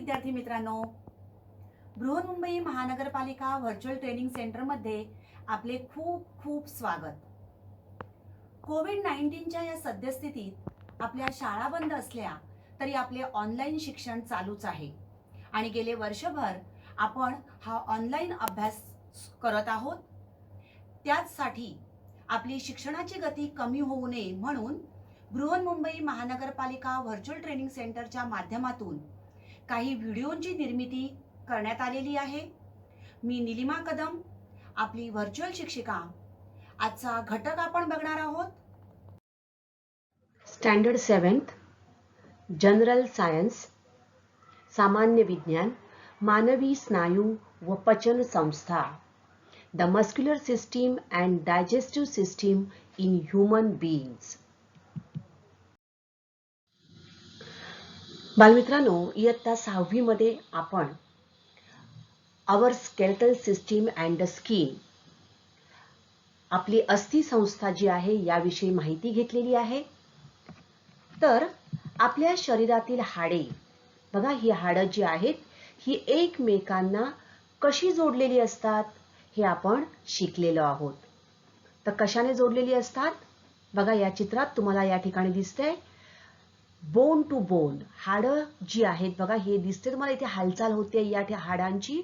विद्यार्थी मित्रांनो, बृहन्मुंबई महानगरपालिका व्हर्च्युअल ट्रेनिंग सेंटरमध्ये आपले खूप खूप स्वागत. कोविड-19च्या या सद्यस्थितीत आपल्या शाळा बंद असल्या तरी आपले ऑनलाईन शिक्षण चालूच आहे आणि गेले वर्षभर आपण हा ऑनलाईन अभ्यास करत आहोत. त्याचसाठी आपली शिक्षणाची गती कमी होऊ नये म्हणून बृहन्मुंबई महानगरपालिका व्हर्च्युअल ट्रेनिंग सेंटरच्या माध्यमातून काही व्हिडिओंची निर्मिती करण्यात आलेली आहे. मी निलिमा कदम, आपली व्हर्च्युअल शिक्षिका. आजचा घटक आपण बघणार आहोत. स्टँडर्ड 7th जनरल सायन्स, सामान्य विज्ञान, मानवी स्नायू व पचन संस्था, the muscular system and digestive system in human beings. बालमित्रांनो, इयत्ता 6वी मध्ये आपण our skeletal system and the skin, आपली अस्थि संस्था जी आहे याविषयी माहिती घेतलेली आहे. तर आपल्या शरीरातील हाडे बघा, ही हाडं जी आहेत ही एकमेकांना कशी जोडलेली असतात हे आपण शिकलेलो आहोत. तर कशाने जोडलेली असतात बघा, या चित्रात तुम्हाला या ठिकाणी दिसतंय बोन टू बोन. हाडं जी आहेत बघा, हे दिसते तुम्हाला इथे हालचाल होते या हाडांची.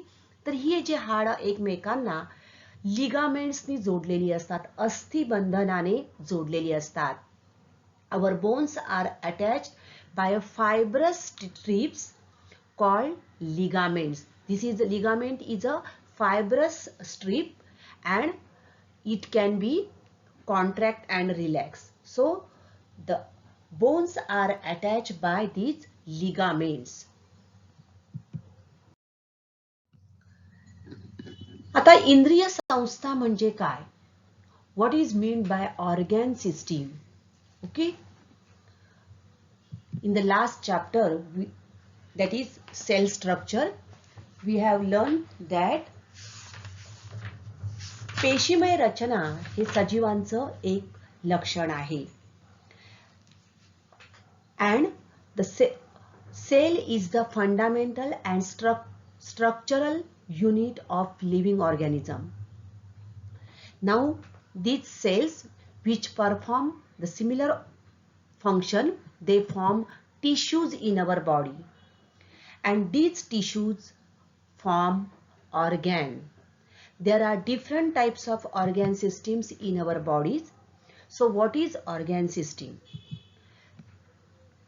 तर ही जे हाडं एकमेकांना लिगामेंट्सनी जोडलेली असतात, अस्थिबंधनाने जोडलेली असतात. Our bones are attached by a fibrous strips called ligaments. Ligament is a fibrous strip and it can be contract and relax. So the bones are attached by these ligaments. आता इंद्रिय संस्था म्हणजे काय? What is meant by organ system? Okay, in the last chapter, that is cell structure, we have learned that पेशीमय रचना हे सजीवांचं एक लक्षण आहे. And the cell is the fundamental and structural unit of living organism. Now these cells which perform the similar function, they form tissues in our body, and these tissues form organ. There are different types of organ systems in our bodies. So what is organ system?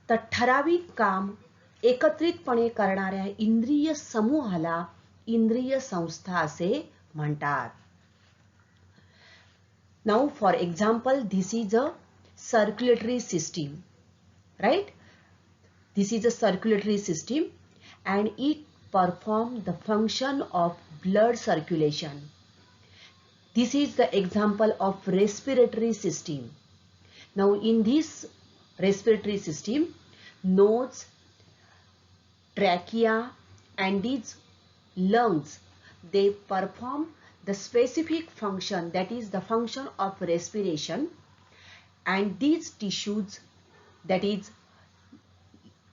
तर ठराविक काम एकत्रितपणे करणाऱ्या इंद्रिय समूहाला इंद्रिय संस्था असे म्हणतात. Now for example, this is a circulatory system, right? This is a circulatory system and it performs the function of blood circulation. This is the example of respiratory system. Now in this respiratory system, nose, trachea and these lungs, they perform the specific function, that is the function of respiration, and these tissues, that is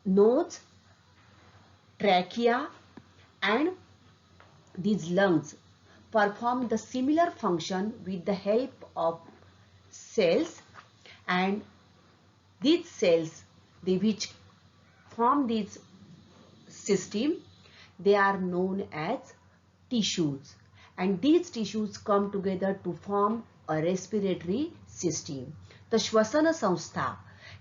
nose, trachea and these lungs, perform the similar function with the help of cells, and these cells, they which form this system, they are known as tissues, and these tissues come together to form a respiratory system. तर श्वसन संस्था,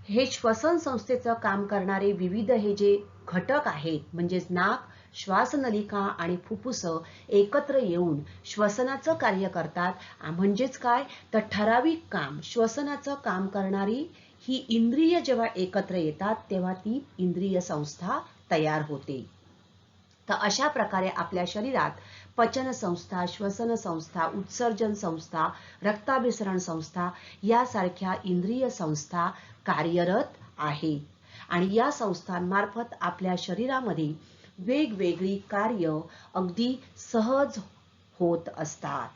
हे श्वसन संस्थेचं काम करणारे विविध हे जे घटक आहेत म्हणजेच नाक, श्वासनलिका आणि फुफ्फुस एकत्र येऊन श्वसनाचं कार्य करतात. म्हणजेच काय, तर ठराविक काम श्वसनाचं काम करणारी ही इंद्रिय जेव्हा एकत्र येतात तेव्हा ती इंद्रिय संस्था तयार होते. तर अशा प्रकारे आपल्या शरीरात पचन संस्था, श्वसन संस्था, उत्सर्जन संस्था, रक्ताभिसरण संस्था यासारख्या इंद्रिय संस्था कार्यरत आहेत आणि या संस्थांमार्फत आपल्या शरीरामध्ये वेगवेगळी कार्य अगदी सहज होत असतात.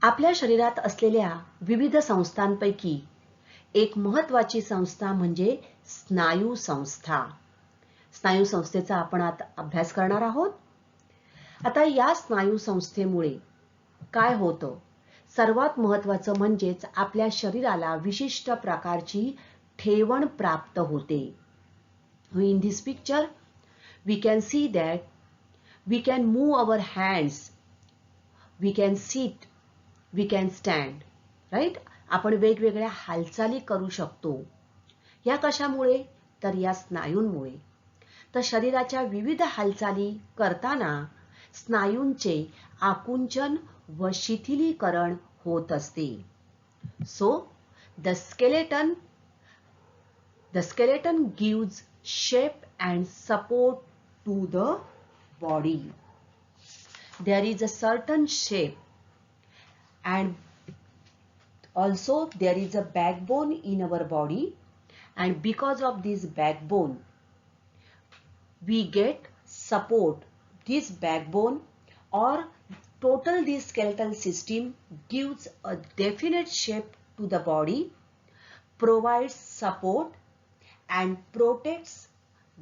आपल्या शरीरात असलेल्या विविध संस्थांपैकी एक महत्त्वाची संस्था म्हणजे स्नायू संस्था. स्नायू संस्थेचा आपण आता अभ्यास करणार आहोत. आता या स्नायू संस्थेमुळे काय होतं? सर्वात महत्त्वाचं म्हणजेच आपल्या शरीराला विशिष्ट प्रकारची ठेवण प्राप्त होते. In this picture we can see that we can move our hands, we can sit, we can stand, right? आपण वेगवेगळ्या हालचाली करू शकतो. या कशामुळे? तर या स्नायूंमुळे. तर शरीराच्या विविध हालचाली करताना स्नायूंचे आकुंचन व शिथिलीकरण होत असते. So the skeleton gives shape and support to the body. There is a certain shape and also there is a backbone in our body, and because of this backbone we get support. This backbone or total this skeletal system gives a definite shape to the body, provides support and protects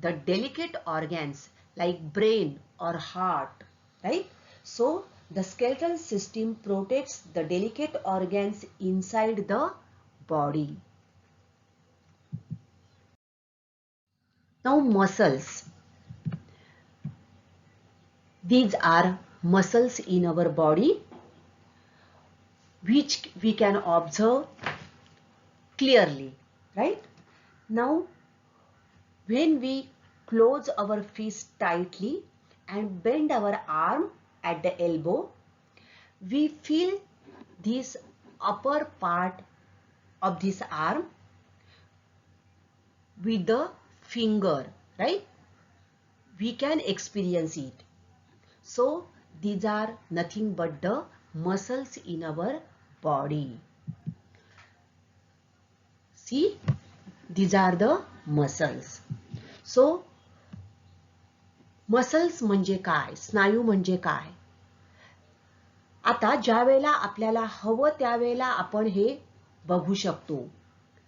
the delicate organs like brain or heart, right? So the skeletal system protects the delicate organs inside the body. Now muscles. These are muscles in our body which we can observe clearly, right? Now when we close our fist tightly and bend our arm at the elbow, we feel this upper part of this arm with the finger, right? We can experience it. So these are nothing but the muscles in our body. See, these are the muscles. So muscles म्हणजे काय? स्नायू म्हणजे काय? आता ज्या वेळेला आपल्याला हवं त्यावेळेला आपण हे बघू शकतो,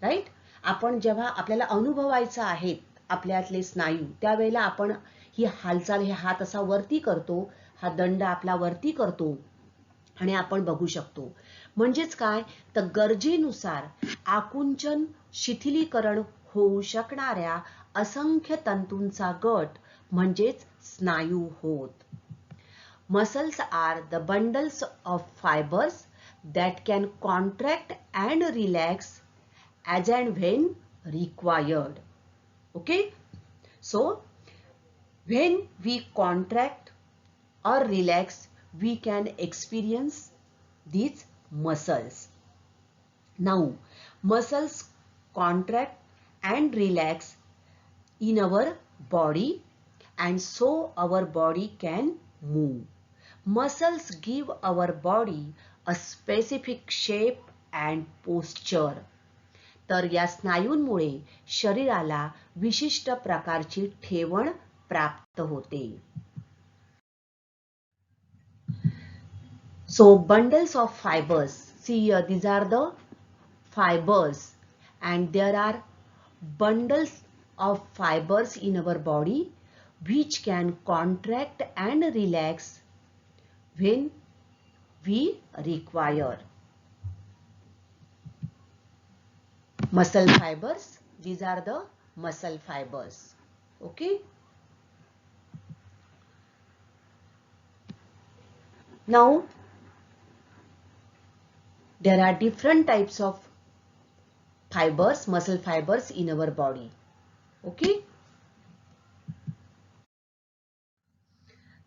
राईट? आपण जेव्हा आपल्याला अनुभवायचं आहे आपल्यातले स्नायू, त्यावेळेला आपण ही हालचाल, हे हात असा वरती करतो, हा दंड आपला वरती करतो आणि आपण बघू शकतो. म्हणजेच काय? तर गरजेनुसार आकुंचन शिथिलीकरण होऊ शकणाऱ्या असंख्य तंतूंचा गट म्हणजेच स्नायू होत. Muscles are the bundles of fibers that can contract and relax as and when required. Okay? So, when we contract or relax, we can experience these muscles. Now, muscles contract and relax in our body, and so our body can move. Muscles give our body a specific shape and posture. तर या स्नायूंमुळे शरीराला विशिष्ट प्रकारची ठेवण प्राप्त होते. So bundles of fibers. See here, these are the fibers, and there are bundles of fibers in our body which can contract and relax when we require. Muscle fibers, these are the muscle fibers. Okay? Now there are different types of fibers, muscle fibers in our body. Okay?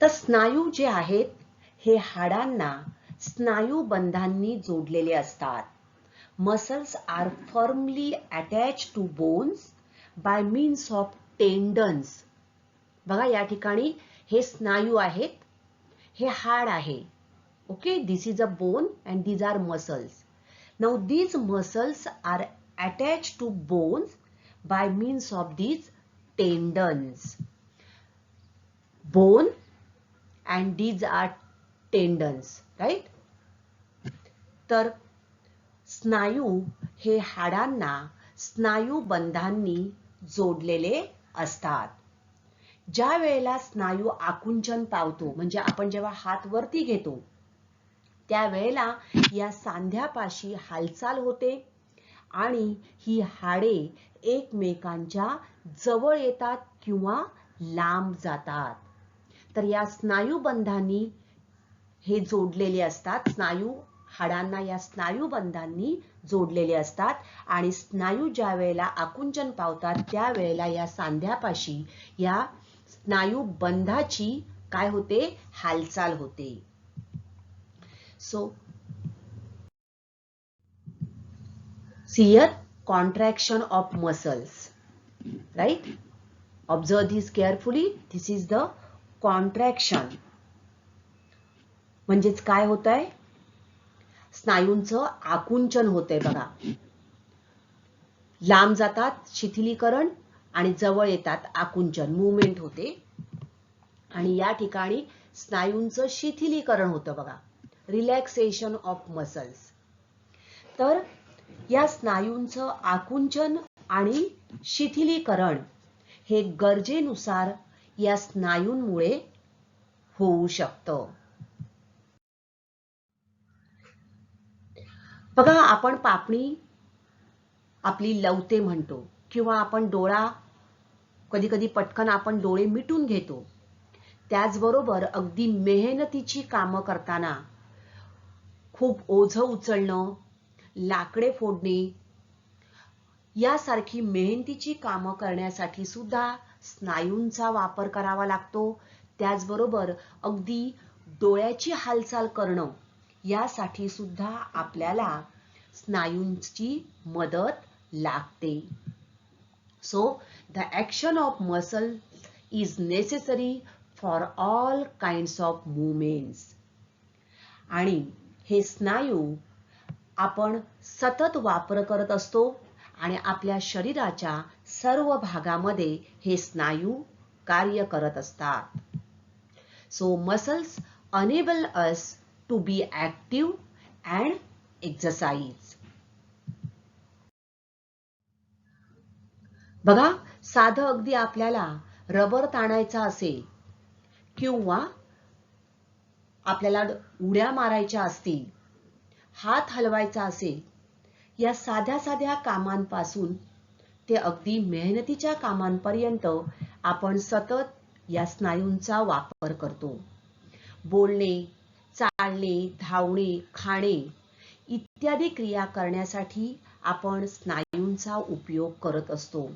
तर स्नायू जे आहेत हे हाडांना स्नायू बंधांनी जोडलेले असतात. Muscles are firmly attached to bones by means of tendons. बघा या ठिकाणी हे स्नायू आहेत, हे हाड आहे. Okay, this is a bone and these are muscles. Now these muscles are attached to bones by means of these tendons. Bone and these are tendons, right? तर स्नायू हे हाडांना स्नायुबंधांनी जोडलेले असतात. ज्या वेळेला स्नायू आकुंचन पावतो, म्हणजे आपण जेव्हा हात वरती घेतो त्यावेळेला या सांध्यापाशी हालचाल होते आणि ही हाडे एकमेकांच्या जवळ येतात किंवा लांब जातात. तर या स्नायुबंधांनी हे जोडलेले असतात. हाडांना या स्नायुबंधांनी जोडलेले असतात आणि स्नायू ज्या वेळेला आकुंचन पावतात त्यावेळेला या सांध्यापाशी या स्नायुबंधाची काय होते? हालचाल होते. So see here, contraction of muscles, right? Observe this carefully. This is the contraction. म्हणजेच काय होत आहे? स्नायूंचं आकुंचन होतंय बघा. लांब जातात शिथिलीकरण आणि जवळ येतात आकुंचन, मूवमेंट होते. आणि या ठिकाणी स्नायूंचं शिथिलीकरण होतं बघा, रिलॅक्सेशन ऑफ मसल्स. तर या स्नायूंचं आकुंचन आणि शिथिलीकरण हे गरजेनुसार या स्नायूंमुळे होऊ शकतं. बघा, आपण पापणी आपली लवते म्हणतो किंवा आपण डोळा कधी कधी पटकन आपण डोळे मिटून घेतो. त्याचबरोबर अगदी मेहनतीची कामं करताना खूप ओझं उचलणं, लाकडे फोडणे यासारखी मेहनतीची कामं करण्यासाठी सुद्धा स्नायूंचा वापर करावा लागतो. त्याचबरोबर अगदी डोळ्याची हालचाल करणं यासाठी सुद्धा आपल्याला स्नायूंची मदत लागते. So the action of muscle is necessary for all kinds of movements. आणि हे स्नायू आपण सतत वापर करत असतो आणि आपल्या शरीराच्या सर्व भागामध्ये हे स्नायू कार्य करत असतात. So muscles enable us to be active and exercise. बघा, साधं अगदी आपल्याला रबर ताणायचा असेल किंवा आपल्याला उड्या मारायच्या असतील, हात हलवायचा असेल, या साध्या साध्या कामांपासून ते अगदी मेहनतीच्या कामांपर्यंत आपण सतत या स्नायूंचा वापर करतो. बोलणे, चालणे, धावणे, खाणे इत्यादी क्रिया करण्यासाठी आपण स्नायूंचा उपयोग करत असतो.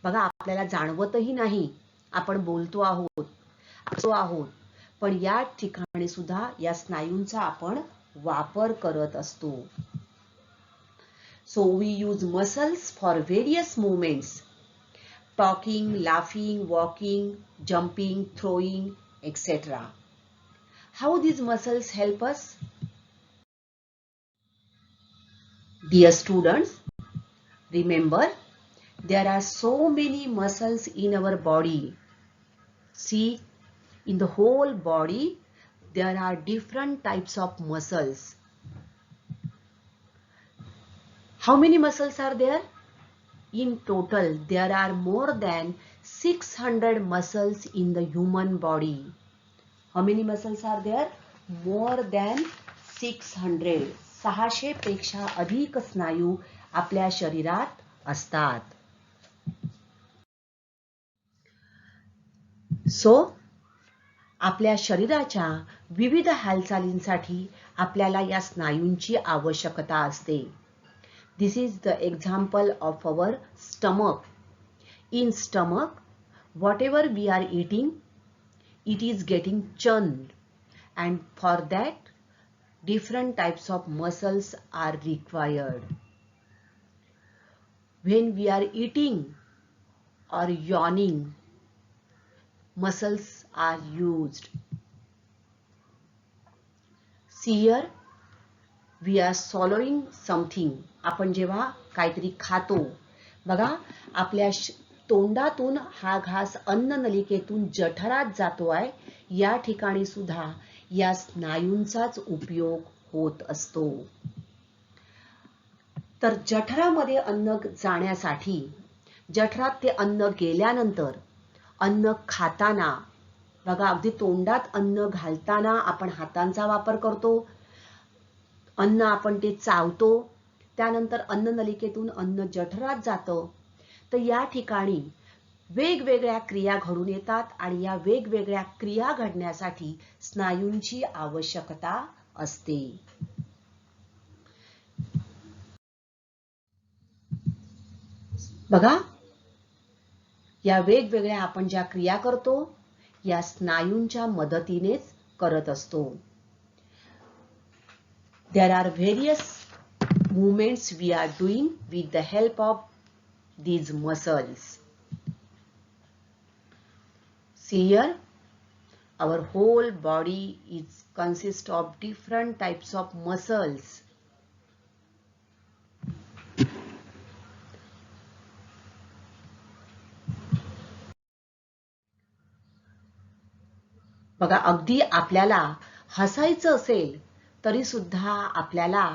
बघा, आपल्याला जाणवतही नाही आपण बोलतो आहोत, पण या ठिकाणी सुद्धा या स्नायूंचा आपण वापर करत असतो. So we use muscles for various movements: talking, laughing, walking, jumping, throwing, etc. How these muscles help us? Dear students, remember, there are so many muscles in our body. See, in the whole body, there are different types of muscles. How many muscles are there? In total, there are more than 600 muscles in the human body. How many muscles are there? More than 600. 600 पेक्षा अधिक स्नायू आपल्या शरीरात असतात. So, आपल्या शरीराच्या विविध हालचालींसाठी आपल्याला या स्नायूंची आवश्यकता असते. This is the example of our stomach. In stomach, whatever we are eating, it is getting churned, and for that, different types of muscles are required. When we are eating or yawning, muscles are used. See here, we are swallowing something. आपण जेव्हा काहीतरी खातो, बघा, आपल्या तोंडातून हा घास अन्ननलिकेतून जठरात जातो आहे. या ठिकाणी सुद्धा या स्नायूंचाच उपयोग होत असतो. तर जठरामध्ये अन्न जाण्यासाठी, जठरात ते अन्न गेल्यानंतर अन्न खाताना बघा, अगदी तोंडात अन्न घालताना आपण हातांचा वापर करतो, अन्न आपण ते चावतो, त्यानंतर अन्ननलिकेतून अन्न जठरात जातं. तर या ठिकाणी वेगवेगळ्या क्रिया घडून येतात आणि या वेगवेगळ्या क्रिया घडण्यासाठी स्नायूंची आवश्यकता असते. बघा, या वेगवेगळ्या आपण ज्या क्रिया करतो या स्नायूंच्या मदतीनेच करत असतो. There are various movements we are doing with the help of these muscles. See here, our whole body is consist of different types of muscles. बघा, अगदी आपल्याला हसायचं असेल तरी सुद्धा आपल्याला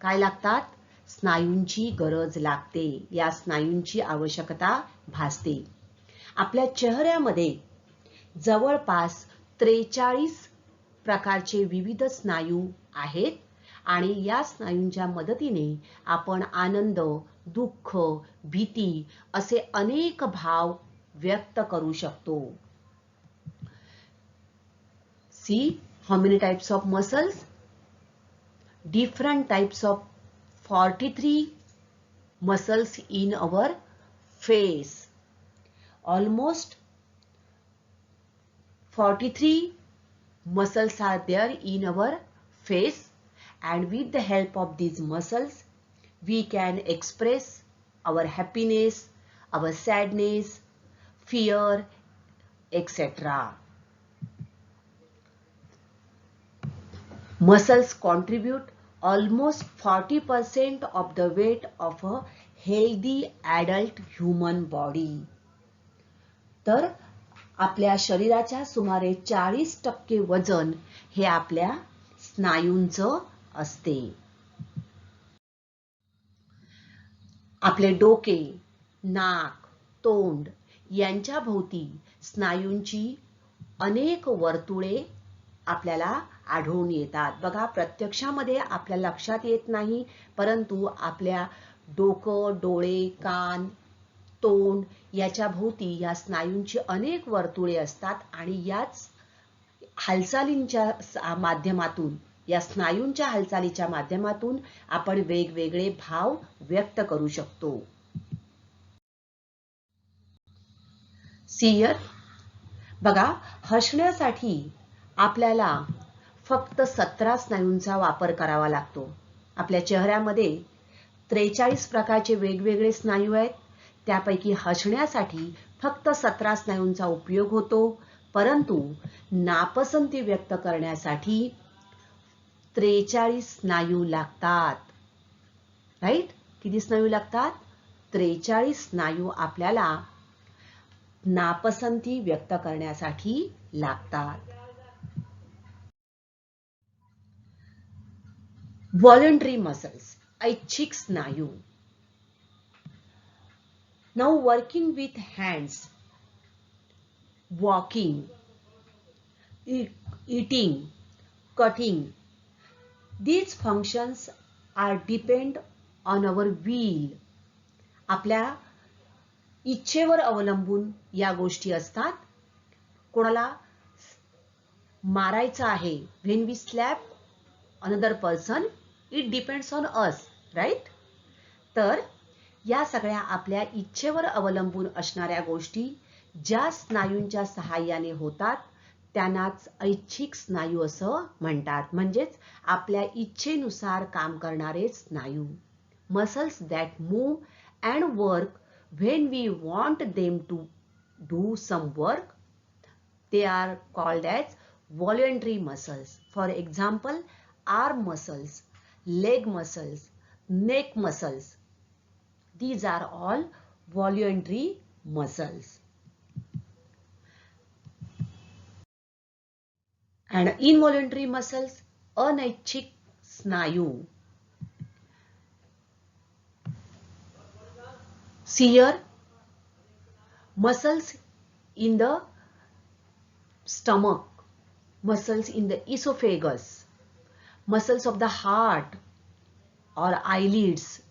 काय लागतात? स्नायूंची गरज लागते. या स्नायूंची आवश्यकता भासते. आपल्या चेहऱ्यामध्ये जवळपास 43 प्रकारचे विविध स्नायू आहेत आणि या स्नायूंच्या मदतीने आपण आनंद, दुःख, भीती असे अनेक भाव व्यक्त करू शकतो. See how many types of muscles? Different types of 43 muscles in our face. Almost 43 muscles are there in our face, and with the help of these muscles we can express our happiness, our sadness, fear, etc. Muscles contribute almost 40% of the weight of a healthy adult human body. तर आपल्या शरीराच्या सुमारे 40% वजन हे आपल्या स्नायूंचं असते. आपले डोके, नाक, तोंड यांच्या भोवती स्नायूंची अनेक वर्तुळे आपल्याला आढळून येतात. बघा, प्रत्यक्षामध्ये आपल्या लक्षात येत नाही, परंतु आपल्या डोकं, डोळे, कान, तोंड याच्या भोवती या स्नायूंची अनेक वर्तुळे असतात आणि याच हालचालींच्या माध्यमातून, या स्नायूंच्या हालचालीच्या माध्यमातून आपण वेगवेगळे भाव व्यक्त करू शकतो. See here, बघा, हसण्यासाठी आपल्याला फक्त 17 स्नायूंचा वापर करावा लागतो. आपल्या चेहऱ्यामध्ये 43 प्रकारचे वेगवेगळे स्नायू आहेत. त्यापैकी हसण्यासाठी फक्त 17 स्नायूंचा उपयोग होतो, परंतु नापसंती व्यक्त करण्यासाठी 43 स्नायू लागतात. राईट? किती स्नायू लागतात? 43 स्नायू आपल्याला नापसंती व्यक्त करण्यासाठी लागतात. Voluntary muscles, ऐच्छिक स्नायू. Now working with hands, walking, eating, cutting, these functions are depend on our will. आपल्या इच्छेवर अवलंबून या गोष्टी असतात. कोणाला मारायचं आहे, when we slap another person, it depends on us, right? तर या सगळ्या आपल्या इच्छेवर अवलंबून असणाऱ्या गोष्टी ज्या स्नायूंच्या सहाय्याने होतात त्यांनाच ऐच्छिक स्नायू असं म्हणतात. म्हणजेच आपल्या इच्छेनुसार काम करणारे स्नायू. Muscles that move and work when we want them to do some work, they are called as voluntary muscles. For example, arm muscles, leg muscles, neck muscles. These are all voluntary muscles. And involuntary muscles, अनैच्छिक स्नायू. See here, muscles in the stomach, muscles in the esophagus, muscles of the heart or eyelids,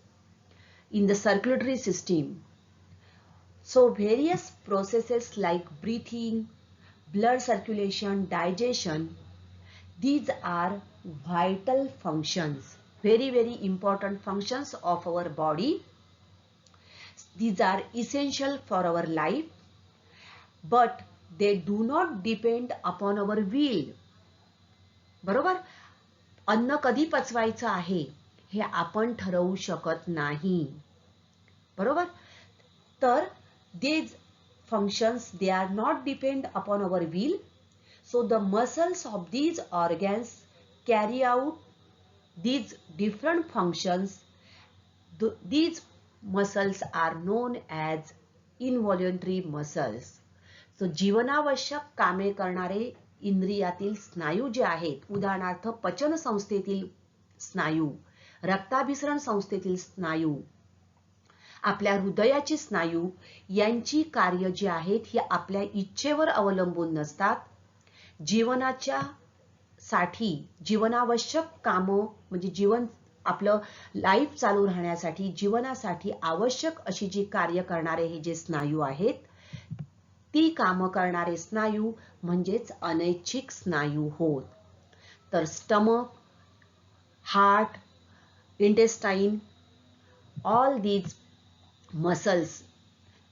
in the circulatory system. So various processes like breathing, blood circulation, digestion, these are vital functions, very, very important functions of our body. These are essential for our life, but they do not depend upon our will. बरोबर? अन्न कधी पचवायचं आहे हे आपण ठरवू शकत नाही. बरोबर? तर these functions, they are not depend upon our will. So the muscles of these organs carry out these different functions. These muscles are known as involuntary muscles. So जीवनावश्यक कामे करणारे इंद्रियातील स्नायू जे आहेत, उदाहरणार्थ पचन संस्थेतील स्नायू, रक्ताभिसरण संस्थेतील स्नायू, आपल्या हृदयाचे स्नायू, यांची कार्य जी आहेत ही आपल्या इच्छेवर अवलंबून नसतात. जीवनाच्या साठी जीवनावश्यक कामं म्हणजे जीवन आपलं लाईफ चालू राहण्यासाठी जीवनासाठी आवश्यक अशी जी कार्य करणारे हे जे स्नायू आहेत, ती कामं करणारे स्नायू म्हणजेच अनैच्छिक स्नायू होत. तर stomach, heart, intestine, all these muscles,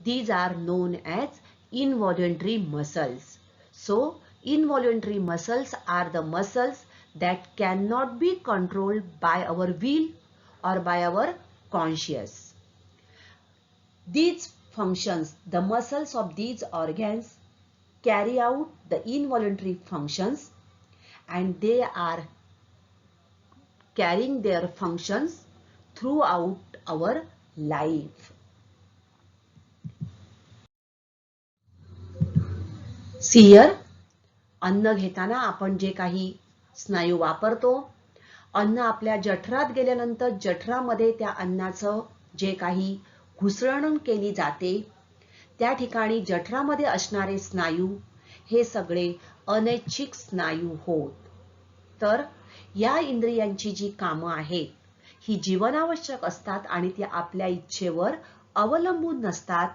these are known as involuntary muscles. So involuntary muscles are the muscles that cannot be controlled by our will or by our conscious. These functions, the muscles of these organs carry out the involuntary functions, and they are carrying their functions throughout our life. See here, अन्न घेताना आपण जे काही स्नायू वापरतो, अन्न आपल्या जठरात गेल्यानंतर जठरामध्ये त्या अन्नाचं जे काही घुसळण केली जाते, त्या ठिकाणी जठरामध्ये असणारे स्नायू हे सगळे अनैच्छिक स्नायू होत. तर या इंद्रियांची जी कामं आहेत ही जीवनावश्यक असतात आणि ती आपल्या इच्छेवर अवलंबून नसतात.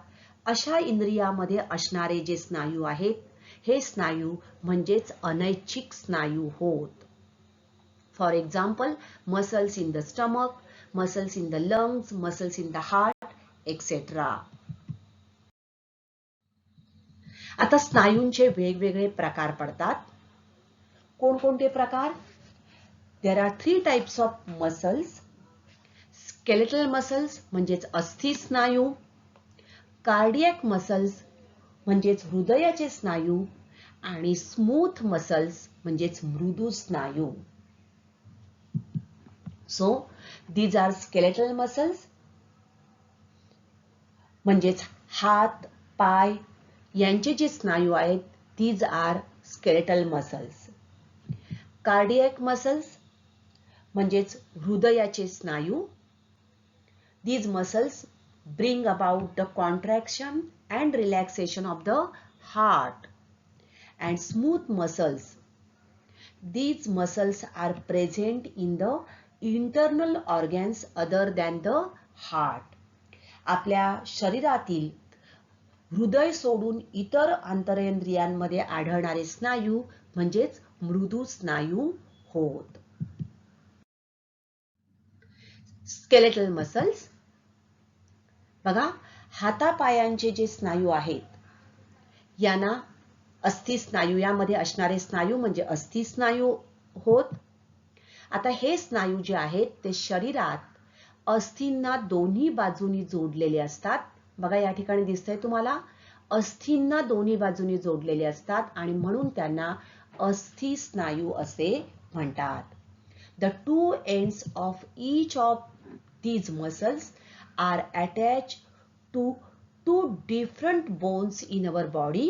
अशा इंद्रियामध्ये असणारे जे स्नायू आहेत हे स्नायू म्हणजेच अनैच्छिक स्नायू होत. For example, muscles in the stomach, muscles in the lungs, muscles in the heart, etcetera. आता स्नायूंचे वेगवेगळे प्रकार पडतात. कोणकोणते प्रकार? There are 3 types of muscles. Skeletal muscles म्हणजेच अस्थि स्नायू, कार्डियक मसल्स म्हणजेच हृदयाचे स्नायू, आणि स्मूथ मसल्स म्हणजेच मृदू स्नायू. So these are skeletal muscles म्हणजेच हात, पाय यांचे जे स्नायू आहेत, these are skeletal muscles. Cardiac muscles म्हणजेच हृदयाचे स्नायू. These muscles bring about the contraction and relaxation of the heart. And smooth muscles, these muscles are present in the internal organs other than the heart. आपल्या शरीरातील हृदय सोडून इतर आंतरेंद्रियांमध्ये आढळणारे स्नायू म्हणजेच मृदू स्नायू होत. स्केलेटल मसल्स बघा, हातापायांचे जे स्नायू आहेत यांना अस्थि स्नायू, यामध्ये असणारे स्नायू म्हणजे अस्थि स्नायू होत. आता हे स्नायू जे आहेत ते शरीरात अस्थींना दोन्ही बाजूनी जोडलेले असतात. बघा या ठिकाणी दिसतंय तुम्हाला, अस्थींना दोन्ही बाजूनी जोडलेले असतात आणि म्हणून त्यांना अस्थि स्नायू असे म्हणतात. The two ends of each of these muscles are attached to two different bones in our body.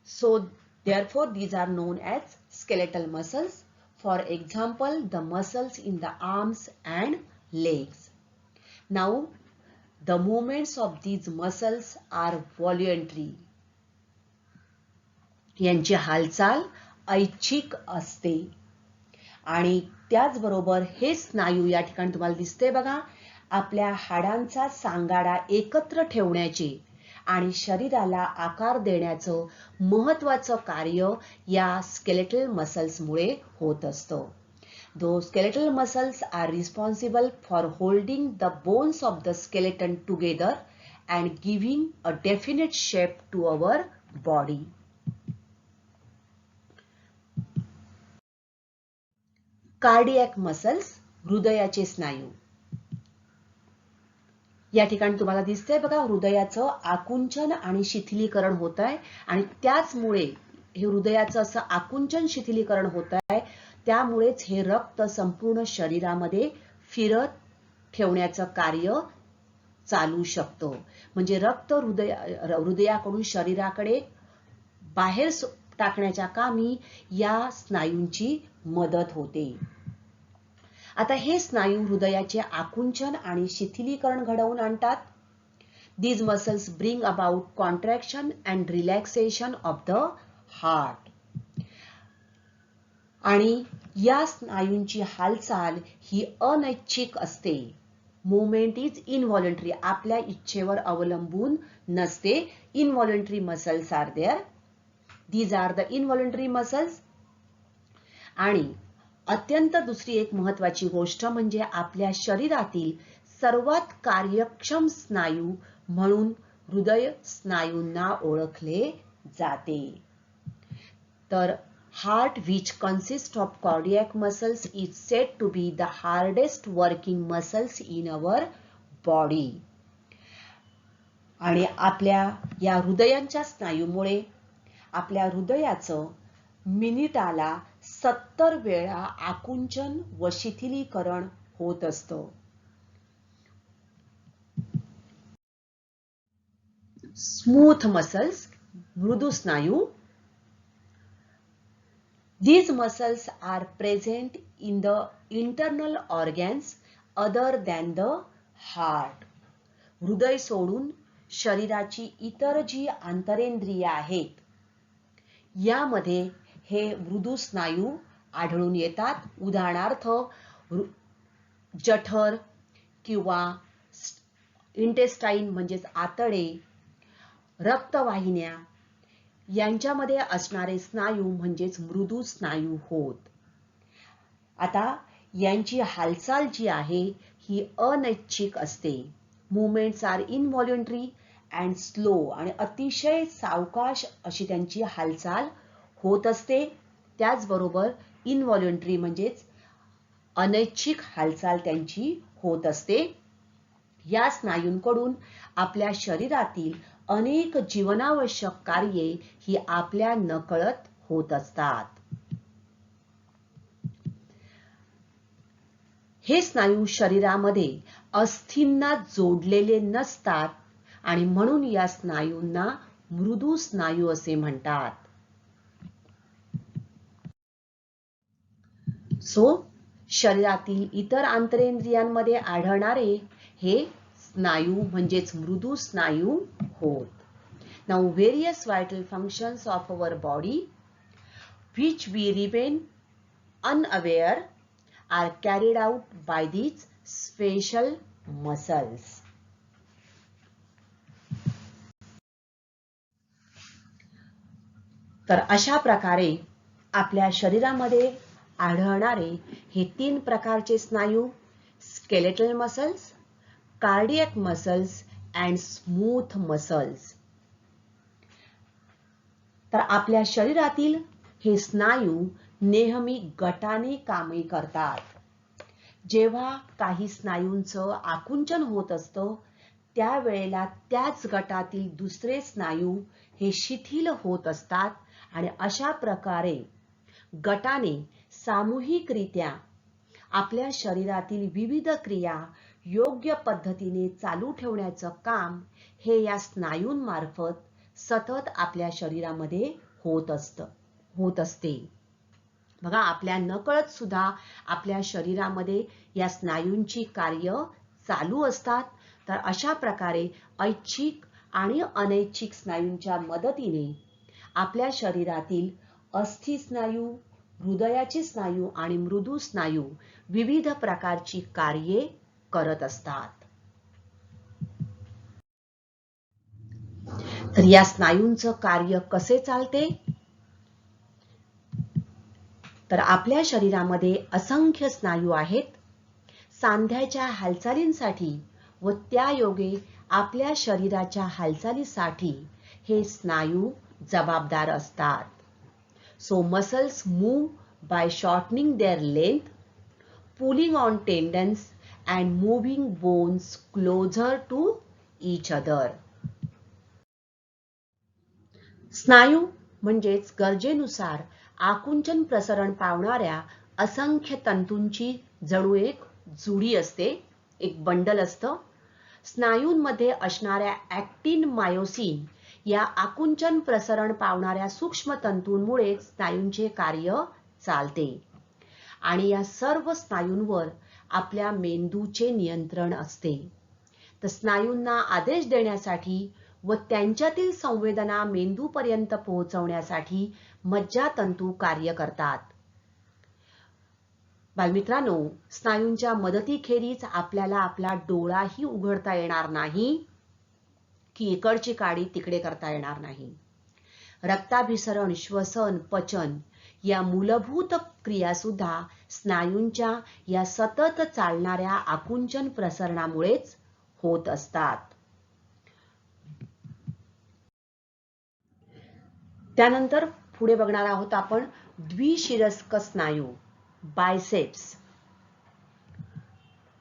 So therefore these are known as skeletal muscles. For example, the muscles in the arms and legs. Now The movements of these muscles are voluntary. यांची हालचाल ऐच्छिक असते. आणि त्याचबरोबर हे स्नायू या ठिकाणी तुम्हाला दिसते बघा, आपल्या हाडांचा सांगाडा एकत्र ठेवण्याचे आणि शरीराला आकार देण्याचं महत्त्वाचं कार्य या स्केलेटल मसल्समुळे होत असतं. Those skeletal muscles are responsible for holding the bones of the skeleton together and giving a definite shape to our body. Cardiac muscles, हृदयाचे स्नायू. या ठिकाणी तुम्हाला दिसतंय बघा, हृदयाचं आकुंचन आणि शिथिलीकरण होत आहे आणि त्याचमुळे हे हृदयाचं असं आकुंचन शिथिलीकरण होत आहे, त्यामुळेच हे रक्त संपूर्ण शरीरामध्ये फिरत ठेवण्याचं कार्य चालू शकतं. म्हणजे रक्त हृदयाकडून शरीराकडे बाहेर टाकण्याच्या कामी या स्नायूंची मदत होते. आता हे स्नायू हृदयाचे आकुंचन आणि शिथिलीकरण घडवून आणतात. These muscles bring about contraction and relaxation of the heart. आणि या स्नायूंची हालचाल ही अनैच्छिक असते. Movement is involuntary. आपल्या इच्छेवर अवलंबून नसते. Involuntary muscles are there. These are the involuntary muscles. आणि अत्यंत दुसरी एक महत्त्वाची गोष्ट म्हणजे आपल्या शरीरातील सर्वात कार्यक्षम स्नायू म्हणून हृदय स्नायूंना ओळखले जाते. तर heart, which consists of cardiac muscles, is said to be the hardest working muscles in our body. आणि आपल्या या हृदयांच्या स्नायूमुळे आपल्या हृदयाचं मिनिटाला 70 वेळा आकुंचन व शिथिलीकरण होत असतं. स्मूथ मसल्स, मृदू स्नायू. These muscles are present in the internal organs other than the heart. हृदय सोडून शरीराची इतर जी आंतरेंद्रिय आहेत, यामध्ये हे मृदू स्नायू आढळून येतात. उदाहरणार्थ जठर किंवा इंटेस्टाईन म्हणजेच आतडे, रक्तवाहिन्या यांच्यामध्ये असणारे स्नायू म्हणजेच मृदू स्नायू होत. आता यांची हालचाल जी आहे ही अनैच्छिक असते. Movements are involuntary and slow. आणि अतिशय सावकाश अशी त्यांची हालचाल होत असते. त्याचबरोबर इनव्हॉल्युंटरी म्हणजेच अनैच्छिक हालचाल त्यांची होत असते. या स्नायूंकडून आपल्या शरीरातील अनेक जीवनावश्यक कार्ये ही आपल्या नकळत होत असतात. हे स्नायू शरीरामध्ये अस्थींना जोडलेले नसतात आणि म्हणून या स्नायूंना मृदू स्नायू असे म्हणतात. शरीरातील इतर आंतरेंद्रियांमध्ये आढळणारे हे स्नायू म्हणजेच मृदू स्नायू होत. Now various vital functions of our body which we remain unaware are carried out by these special muscles. तर अशा प्रकारे आपल्या शरीरामध्ये आढळणारे हे 3 प्रकारचे स्नायू, skeletal muscles, cardiac muscles and smooth muscles. तर आपल्या शरीरातील हे स्नायू नेहमी गटाने कामे करतात. जेव्हा काही स्नायूंचं आकुंचन होत असतं, त्यावेळेला त्याच गटातील दुसरे स्नायू हे शिथिल होत असतात आणि अशा प्रकारे गटाने सामूहिकरित्या आपल्या शरीरातील विविध क्रिया योग्य पद्धतीने चालू ठेवण्याचं काम हे या स्नायूंमार्फत सतत आपल्या शरीरामध्ये होत असते. बघा, आपल्या नकळत सुद्धा आपल्या शरीरामध्ये या स्नायूंची कार्य चालू असतात. तर अशा प्रकारे ऐच्छिक आणि अनैच्छिक स्नायूंच्या मदतीने आपल्या शरीरातील अस्थि स्नायू, हृदयाचे स्नायू आणि मृदू स्नायू विविध प्रकारची कार्ये करत असतात. तर या स्नायूंचं कार्य कसे चालते? तर आपल्या शरीरामध्ये असंख्य स्नायू आहेत. सांध्याच्या हालचालींसाठी व त्यायोगे आपल्या शरीराच्या हालचालीसाठी हे स्नायू जबाबदार असतात. So muscles move by shortening their length, pulling on tendons and moving bones closer to each other. स्नायू म्हणजेच गरजेनुसार आकुंचन प्रसरण पावणाऱ्या असंख्य तंतूंची जणू एक जुडी असते, एक बंडल असतं. स्नायूंमध्ये असणाऱ्या ॲक्टिन, मायोसिन या आकुंचन प्रसरण पावणाऱ्या सूक्ष्म तंतूंमुळे स्नायूंचे कार्य चालते आणि या सर्व स्नायूंवर आपल्या मेंदूचे नियंत्रण असते. तर स्नायूंना आदेश देण्यासाठी व त्यांच्यातील संवेदना मेंदूपर्यंत पोहोचवण्यासाठी मज्जातंतू कार्य करतात. बालमित्रांनो, स्नायूंच्या मदतीखेरीज आपल्याला आपला डोळाही उघडता येणार नाही की इकडची काडी तिकडे करता येणार नाही. रक्ताभिसरण, श्वसन, पचन या मूलभूत क्रिया सुद्धा स्नायूंच्या या सतत चालणाऱ्या आकुंचन प्रसरणामुळेच होत असतात. त्यानंतर पुढे बघणार आहोत आपण द्विशिरस्क स्नायू, बायसेप्स.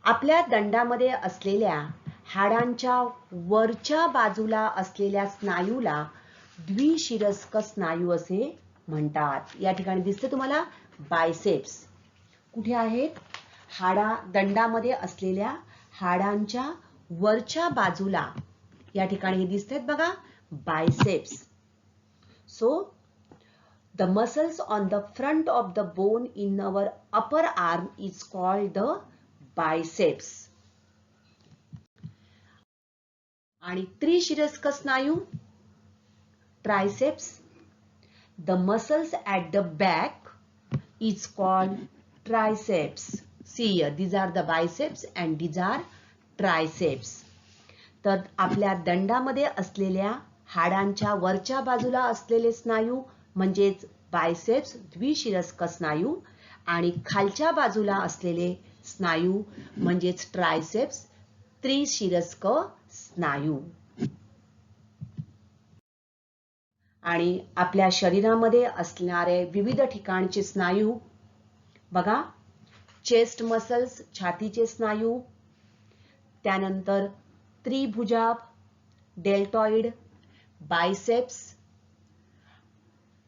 आपल्या दंडामध्ये असलेल्या हाडांच्या वरच्या बाजूला असलेल्या स्नायूला द्विशिरस्क स्नायू असे म्हणतात. या ठिकाणी दिसते तुम्हाला बायसेप्स. कुठे आहेत? दंडामध्ये असलेल्या हाडांच्या वरच्या बाजूला या ठिकाणी हे दिसतात बघा, biceps. So the muscles on the front of the bone in our upper arm is called the biceps. आणि त्रिशिरस्क स्नायू, triceps. The muscles at the back is called triceps. See here, these are the biceps and these are triceps. तर आपल्या दंडामध्ये असलेल्या हाडांच्या वरच्या बाजूला असलेले स्नायू म्हणजेच बायसेप्स, द्विशिरस्क स्नायू, आणि खालच्या बाजूला असलेले स्नायू म्हणजेच ट्रायसेप्स, त्रिशिरस्क स्नायू. आणि आपल्या शरीरामध्ये असणारे विविध ठिकाणचे स्नायू बघा, चेस्ट मसल्स, छातीचे स्नायू, त्यानंतर त्रिभुजाभ, डेल्टॉइड, बायसेप्स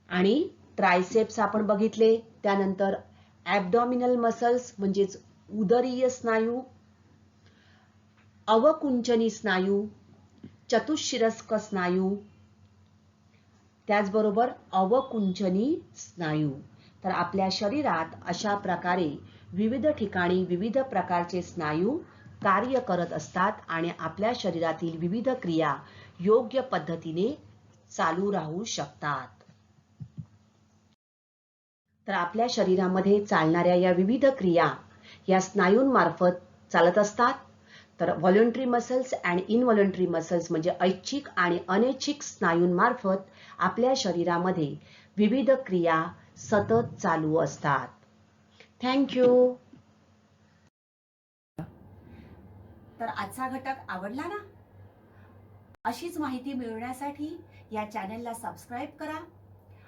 आणि ट्रायसेप्स आपण बघितले. त्यानंतर ॲब्डॉमिनल मसल्स म्हणजेच उदरीय स्नायू, अवकुंचनी स्नायू, चतुशिरस्क स्नायू, त्याचबरोबर अवकुंचनी स्नायू. तर आपल्या शरीरात अशा प्रकारे विविध ठिकाणी विविध प्रकारचे स्नायू कार्य करत असतात आणि आपल्या शरीरातील विविध क्रिया योग्य पद्धतीने चालू राहू शकतात. तर आपल्या शरीरामध्ये चालणाऱ्या या विविध क्रिया या स्नायूंमार्फत चालत असतात. तर व्हॉलंटरी मसल्स अँड इनव्हॉलंटरी मसल्स म्हणजे ऐच्छिक आणि अनैच्छिक स्नायूंमार्फत आपल्या शरीरामध्ये विविध क्रिया सतत चालू असतात. थँक्यू. तर आजचा घटक आवडला ना? अशीच माहिती मिळवण्यासाठी या चॅनलला सबस्क्राईब करा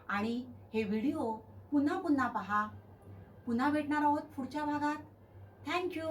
आणि हे व्हिडिओ पुन्हा पुन्हा पहा. पुन्हा भेटणार आहोत पुढच्या भागात. थँक्यू.